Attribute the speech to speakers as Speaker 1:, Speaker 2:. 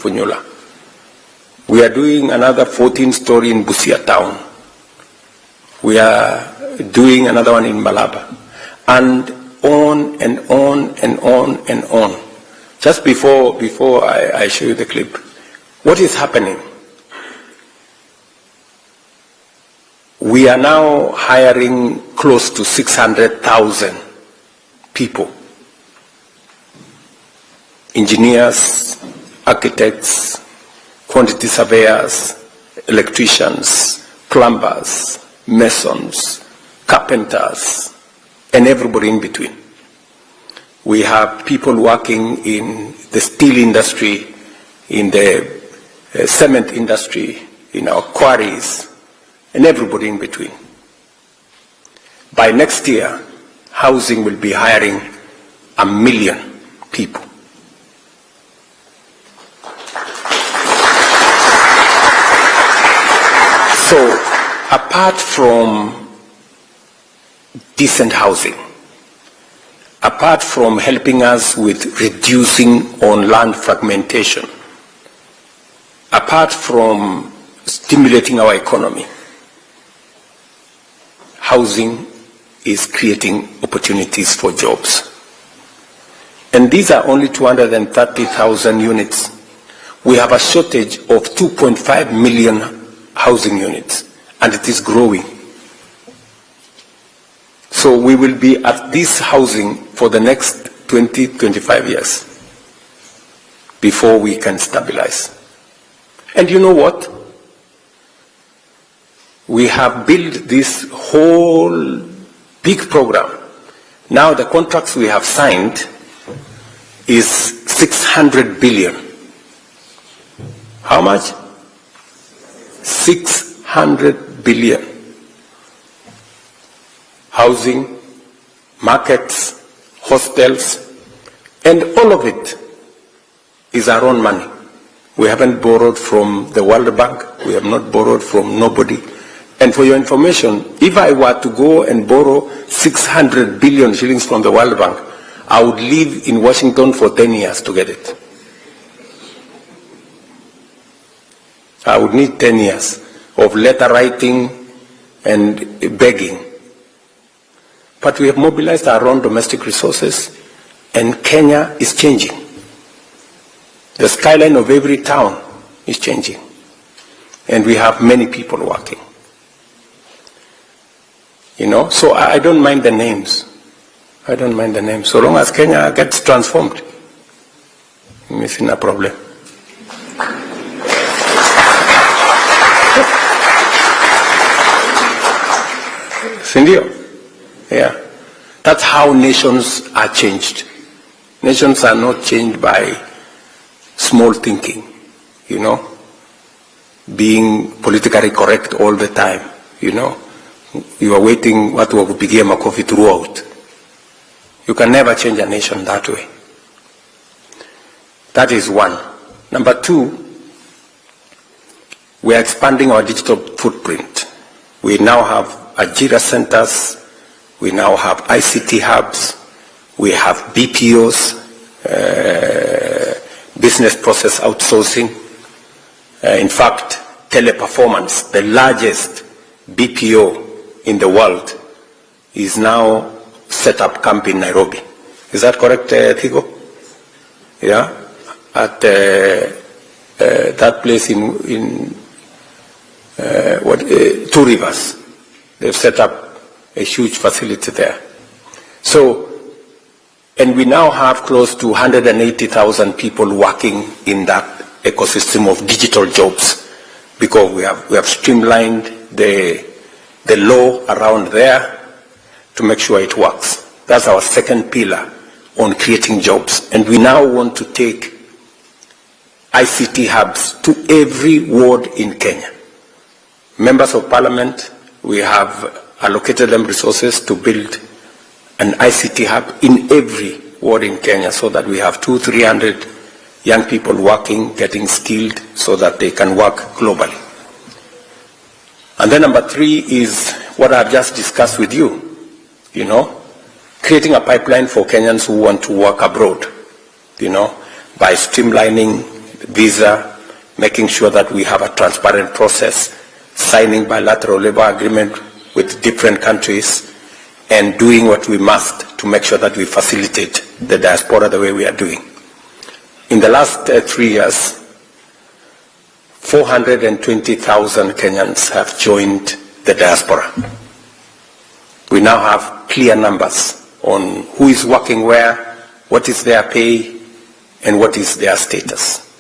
Speaker 1: Funyula. We are doing another 14-story in Busia town. We are doing another one in Malaba. And on and on and on and on. Just before I show you the clip, what is happening? We are now hiring close to 600,000 people. Engineers, architects, quantity surveyors, electricians, plumbers, masons, carpenters, and everybody in between. We have people working in the steel industry, in the cement industry, in our quarries, and everybody in between. By next year, housing will be hiring 1 million people. So, apart from decent housing, apart from helping us with reducing on land fragmentation, apart from stimulating our economy, housing is creating opportunities for jobs. And these are only 230,000 units. We have a shortage of 2.5 million housing units, and it is growing. So we will be at this housing for the next 20-25 years before we can stabilize. And you know what? We have built this whole big program. Now the contracts we have signed is 600 billion. How much? 600 billion. Housing, markets, hostels, and all of it is our own money. We haven't borrowed from the World Bank. We have not borrowed from nobody. And for your information, if I were to go and borrow 600 billion shillings from the World Bank, I would live in Washington for 10 years to get it. I would need 10 years of letter writing and begging. But we have mobilized our own domestic resources, and Kenya is changing. The skyline of every town is changing. And we have many people working. You know, so I don't mind the names. I don't mind the names. So long as Kenya gets transformed, I'm missing a problem. Sindio? Yeah. That's how nations are changed. Nations are not changed by small thinking, you know, being politically correct all the time, you know. You are waiting what will begin a coffee throughout. You can never change a nation that way. That is one. Number two, we are expanding our digital footprint. We now have Ajira centers. We now have ICT hubs. We have BPOs, business process outsourcing. In fact, Teleperformance, the largest BPO in the world, is now set up camp in Nairobi. Is that correct, Thigo? Yeah? At that place in Two Rivers. They've set up a huge facility there. So, and we now have close to 180,000 people working in that ecosystem of digital jobs, because we have streamlined the law around there to make sure it works. That's our second pillar on creating jobs. And we now want to take ICT hubs to every ward in Kenya. Members of Parliament, we have allocated them resources to build an ICT hub in every ward in Kenya, so that we have 200-300 young people working, getting skilled, so that they can work globally. And then number three is what I've just discussed with you, you know, creating a pipeline for Kenyans who want to work abroad, you know, by streamlining visa, making sure that we have a transparent process, signing bilateral labor agreement with different countries, and doing what we must to make sure that we facilitate the diaspora the way we are doing. In the last 3 years, 420,000 Kenyans have joined the diaspora. We now have clear numbers on who is working where, what is their pay, and what is their status.